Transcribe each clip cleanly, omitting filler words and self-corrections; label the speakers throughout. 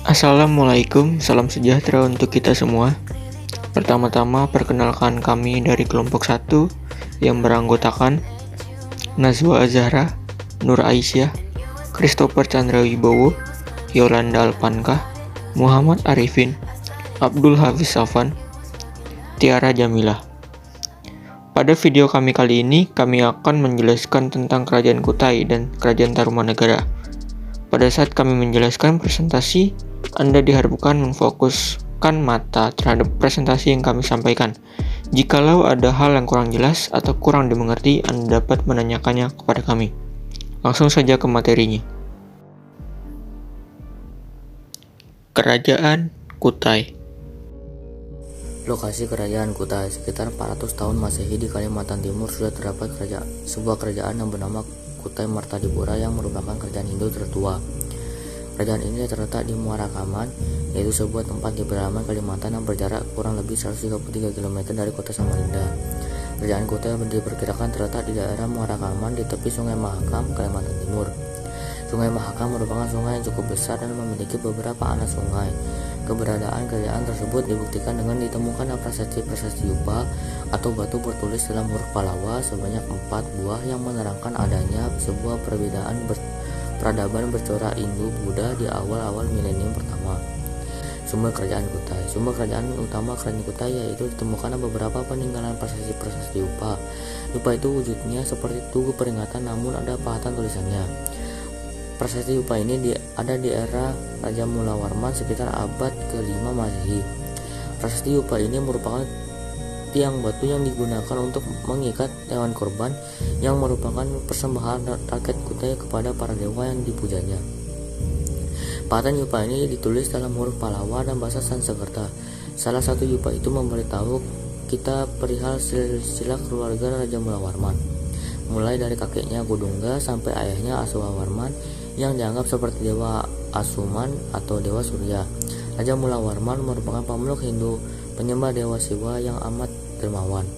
Speaker 1: Assalamualaikum, salam sejahtera untuk kita semua. Pertama-tama perkenalkan kami dari kelompok 1 yang beranggotakan Nazwa Azahra, Nur Aisyah, Christopher Chandra Wibowo, Yolanda Alpankah, Muhammad Arifin, Abdul Hafiz Safan, Tiara Jamilah. Pada video kami kali ini, kami akan menjelaskan tentang Kerajaan Kutai dan Kerajaan Tarumanegara. Pada saat kami menjelaskan presentasi, Anda diharapkan memfokuskan mata terhadap presentasi yang kami sampaikan. Jikalau ada hal yang kurang jelas atau kurang dimengerti, Anda dapat menanyakannya kepada kami. Langsung saja ke materinya. Kerajaan Kutai.
Speaker 2: Lokasi Kerajaan Kutai. Sekitar 400 tahun Masehi di Kalimantan Timur sudah terdapat sebuah kerajaan yang bernama Kutai Martadipura yang merupakan kerajaan Hindu tertua. Kerajaan ini terletak di Muara Kaman, yaitu sebuah tempat di pedalaman Kalimantan yang berjarak kurang lebih 133 km dari kota Samarinda. Kerajaan Kutai diperkirakan terletak di daerah Muara Kaman di tepi Sungai Mahakam, Kalimantan Timur. Sungai Mahakam merupakan sungai yang cukup besar dan memiliki beberapa anak sungai. Keberadaan kerajaan tersebut dibuktikan dengan ditemukan prasasti-prasasti Yupa atau batu bertulis dalam huruf Palawa sebanyak 4 buah yang menerangkan adanya sebuah peradaban bercorak Hindu-Buddha di awal-awal milenium pertama. Sumber kerajaan Kutai. Sumber kerajaan utama kerajaan Kutai yaitu ditemukan beberapa peninggalan prasasti-prasasti Yupa. Yupa itu wujudnya seperti tugu peringatan namun ada pahatan tulisannya. Prasasti Yupa ini ada di era Raja Mulawarman sekitar abad ke-5 Masehi. Prasasti Yupa ini merupakan tiang batu yang digunakan untuk mengikat hewan korban yang merupakan persembahan rakyat Kutai kepada para dewa yang dipujanya. Pahatan Yupa ini ditulis dalam huruf Palawa dan bahasa Sanskerta. Salah satu Yupa itu memberitahu kita perihal silsilah keluarga Raja Mulawarman, mulai dari kakeknya Kudungga sampai ayahnya Aswawarman yang dianggap seperti dewa Asuman atau dewa Surya. Raja Mulawarman merupakan pemeluk Hindu, penyembah dewa Siwa yang amat dermawan.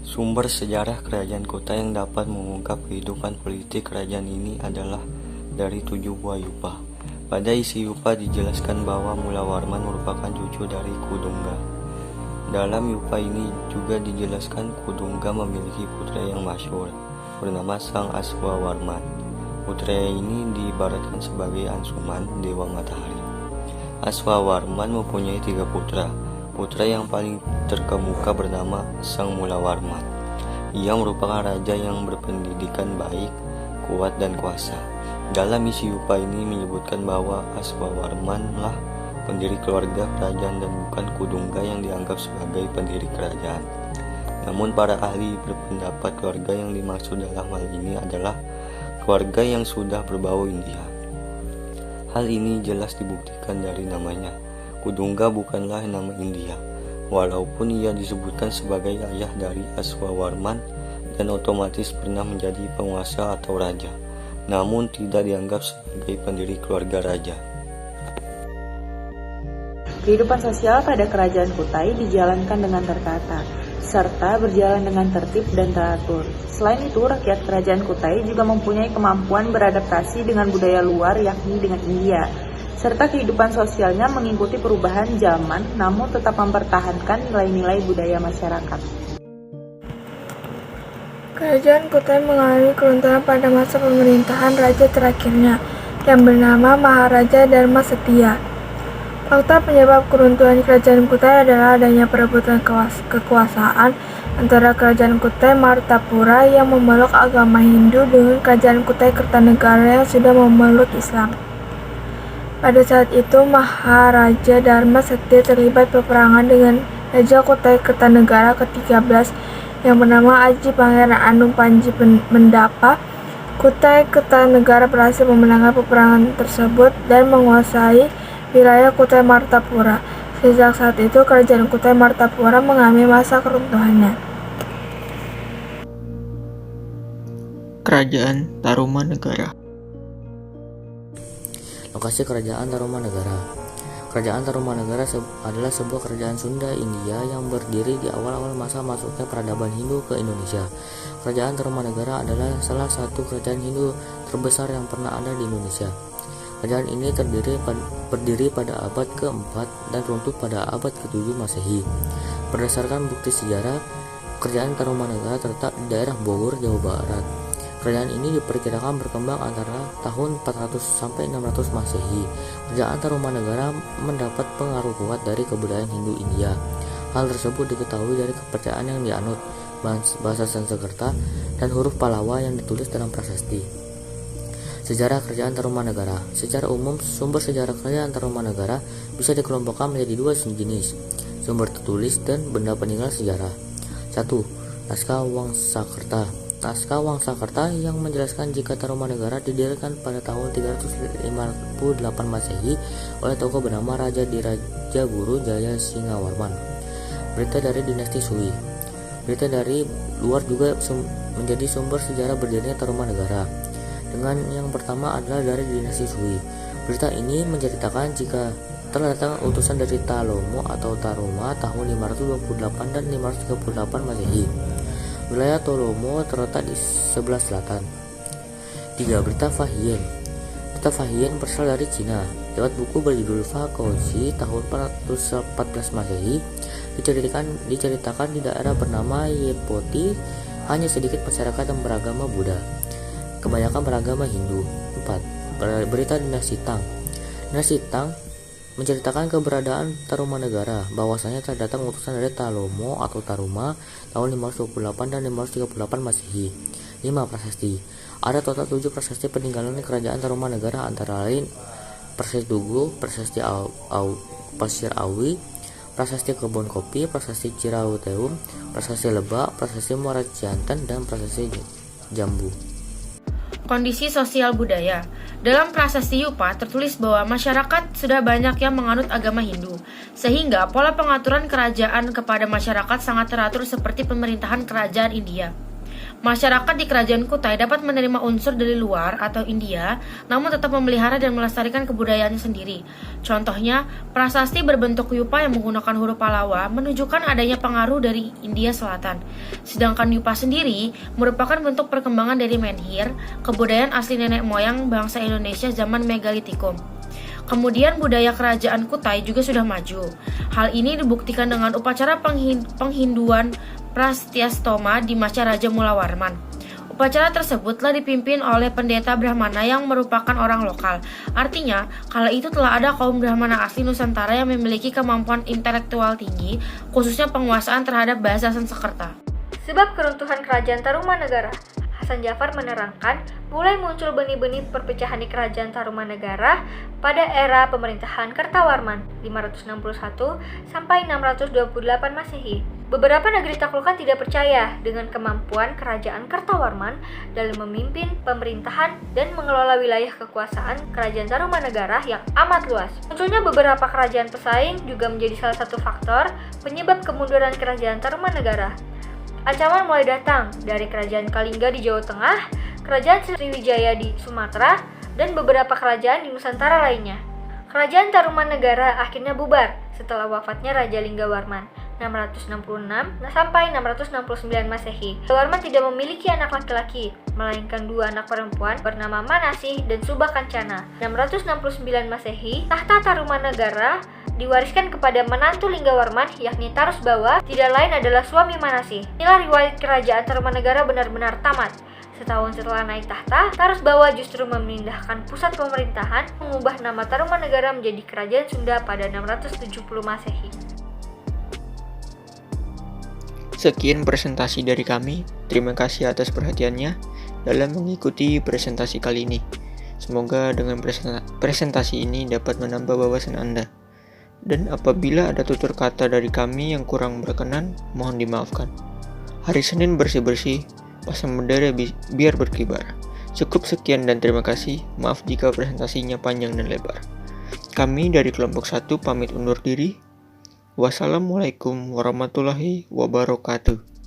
Speaker 3: Sumber sejarah Kerajaan Kutai yang dapat mengungkap kehidupan politik kerajaan ini adalah dari 7 buah Yupa. Pada isi Yupa dijelaskan bahwa Mulawarman merupakan cucu dari Kudungga. Dalam Yupa ini juga dijelaskan Kudungga memiliki putra yang masyhur bernama Sang Aswawarman. Putra ini diibaratkan sebagai Ansuman, dewa matahari. Aswawarman mempunyai 3 putra. Putra yang paling terkemuka bernama Sang Mulawarman. Ia merupakan raja yang berpendidikan baik, kuat dan kuasa. Dalam isi Yupa ini menyebutkan bahwa Aswawarman lah pendiri keluarga kerajaan dan bukan Kudungga yang dianggap sebagai pendiri kerajaan. Namun para ahli berpendapat keluarga yang dimaksud dalam hal ini adalah keluarga yang sudah berbau India. Hal ini jelas dibuktikan dari namanya. Kudungga bukanlah nama India, walaupun ia disebutkan sebagai ayah dari Aswawarman dan otomatis pernah menjadi penguasa atau raja, namun tidak dianggap sebagai pendiri keluarga raja.
Speaker 4: Kehidupan sosial pada Kerajaan Kutai dijalankan dengan tertata, serta berjalan dengan tertib dan teratur. Selain itu, rakyat Kerajaan Kutai juga mempunyai kemampuan beradaptasi dengan budaya luar yakni dengan India, serta kehidupan sosialnya mengikuti perubahan zaman namun tetap mempertahankan nilai-nilai budaya masyarakat.
Speaker 5: Kerajaan Kutai mengalami keruntuhan pada masa pemerintahan raja terakhirnya yang bernama Maharaja Dharma Setia. Fakta penyebab keruntuhan Kerajaan Kutai adalah adanya perebutan kekuasaan antara Kerajaan Kutai Martapura yang memeluk agama Hindu dengan Kerajaan Kutai Kertanegara yang sudah memeluk Islam. Pada saat itu Maharaja Dharma Setia terlibat peperangan dengan Raja Kutai Kertanegara ke-13 yang bernama Aji Pangeran Anum Panji Mendapa. Kutai Kertanegara berhasil memenangkan peperangan tersebut dan menguasai wilayah Kutai Martapura. Sejak saat itu Kerajaan Kutai Martapura mengalami masa keruntuhannya.
Speaker 1: Kerajaan Tarumanegara.
Speaker 2: Lokasi Kerajaan Tarumanegara. Kerajaan Tarumanagara adalah sebuah kerajaan Sunda India yang berdiri di awal-awal masa masuknya peradaban Hindu ke Indonesia. Kerajaan Tarumanagara adalah salah satu kerajaan Hindu terbesar yang pernah ada di Indonesia. Kerajaan ini berdiri pada abad ke-4 dan runtuh pada abad ke-7 Masehi. Berdasarkan bukti sejarah, kerajaan Tarumanagara terletak di daerah Bogor, Jawa Barat. Kerajaan ini diperkirakan berkembang antara tahun 400 sampai 600 Masehi. Kerajaan Tarumanagara mendapat pengaruh kuat dari kebudayaan Hindu India. Hal tersebut diketahui dari kepercayaan yang dianut, bahasa Sanskerta, dan huruf Pallawa yang ditulis dalam prasasti. Sejarah Kerajaan Tarumanagara. Secara umum, sumber sejarah Kerajaan Tarumanagara bisa dikelompokkan menjadi dua jenis, sumber tertulis dan benda peninggalan sejarah. 1. Naskah Wangsakerta. Naskah Wangsakerta yang menjelaskan jika Tarumanagara didirikan pada tahun 358 Masehi oleh tokoh bernama Raja Diraja Guru Jaya Singawarman. Berita dari dinasti Sui. Berita dari luar juga menjadi sumber sejarah berdirinya Tarumanagara. Dengan yang pertama adalah dari dinasti Sui. Berita ini menceritakan jika telah datang utusan dari Talomo atau Taruma tahun 528 dan 538 Masehi. Wilayah Tolomo terletak di sebelah selatan. 3. Berita Fahien. Berita Fahien berasal dari Cina. Lewat buku berjudul Fa Kongxi tahun 414 Masehi, diceritakan di daerah bernama Yepoti hanya sedikit masyarakat yang beragama Buddha, kebanyakan beragama Hindu. 4. Berita dinasti Tang. Dinasti Tang menceritakan keberadaan Tarumanagara, bahwasanya telah datang utusan dari Talomo atau Taruma tahun 528 dan 538 Masehi. 5. Prasasti. Ada total 7 prasasti peninggalan kerajaan Tarumanagara, antara lain Prasasti Tugu, Prasasti Pasir Awi, Prasasti Kebun Kopi, Prasasti Cirauteum, Prasasti Lebak, Prasasti Muara Cianten, dan Prasasti Jambu.
Speaker 6: Kondisi sosial budaya. Dalam prasasti Yupa tertulis bahwa masyarakat sudah banyak yang menganut agama Hindu, sehingga pola pengaturan kerajaan kepada masyarakat sangat teratur seperti pemerintahan kerajaan India. Masyarakat di kerajaan Kutai dapat menerima unsur dari luar atau India, namun tetap memelihara dan melestarikan kebudayaannya sendiri. Contohnya, prasasti berbentuk Yupa yang menggunakan huruf Pallawa menunjukkan adanya pengaruh dari India Selatan. Sedangkan Yupa sendiri merupakan bentuk perkembangan dari menhir, kebudayaan asli nenek moyang bangsa Indonesia zaman Megalitikum. Kemudian budaya kerajaan Kutai juga sudah maju. Hal ini dibuktikan dengan upacara penghinduan Prastyastoma di masa Raja Mulawarman. Upacara tersebut telah dipimpin oleh pendeta Brahmana yang merupakan orang lokal. Artinya, kala itu telah ada kaum Brahmana asli Nusantara yang memiliki kemampuan intelektual tinggi, khususnya penguasaan terhadap bahasa Sanskerta.
Speaker 5: Sebab keruntuhan kerajaan Tarumanagara, Hasan Jafar menerangkan mulai muncul benih-benih perpecahan di kerajaan Tarumanagara pada era pemerintahan Kertawarman 561 sampai 628 Masehi. Beberapa negeri taklukan tidak percaya dengan kemampuan kerajaan Kertawarman dalam memimpin pemerintahan dan mengelola wilayah kekuasaan kerajaan Tarumanagara yang amat luas. Munculnya beberapa kerajaan pesaing juga menjadi salah satu faktor penyebab kemunduran kerajaan Tarumanagara. Ancaman mulai datang dari kerajaan Kalingga di Jawa Tengah, kerajaan Sriwijaya di Sumatera, dan beberapa kerajaan di Nusantara lainnya. Kerajaan Tarumanagara akhirnya bubar setelah wafatnya Raja Linggawarman 666 sampai 669 Masehi. Linggawarman tidak memiliki anak laki-laki, melainkan 2 anak perempuan bernama Manasih dan Subah Kancana. 669 Masehi, tahta Tarumanagara diwariskan kepada menantu Linggawarman, yakni Tarusbawa, tidak lain adalah suami Manasih. Inilah riwayat kerajaan Tarumanagara benar-benar tamat. Setahun setelah naik tahta, Tarusbawa justru memindahkan pusat pemerintahan, mengubah nama Tarumanagara menjadi Kerajaan Sunda pada 670 Masehi.
Speaker 1: Sekian presentasi dari kami. Terima kasih atas perhatiannya dalam mengikuti presentasi kali ini. Semoga dengan presentasi ini dapat menambah wawasan Anda. Dan apabila ada tutur kata dari kami yang kurang berkenan, mohon dimaafkan. Hari Senin bersih-bersih, pasang bendera biar berkibar. Cukup sekian dan terima kasih. Maaf jika presentasinya panjang dan lebar. Kami dari kelompok 1 pamit undur diri. Wassalamualaikum warahmatullahi wabarakatuh.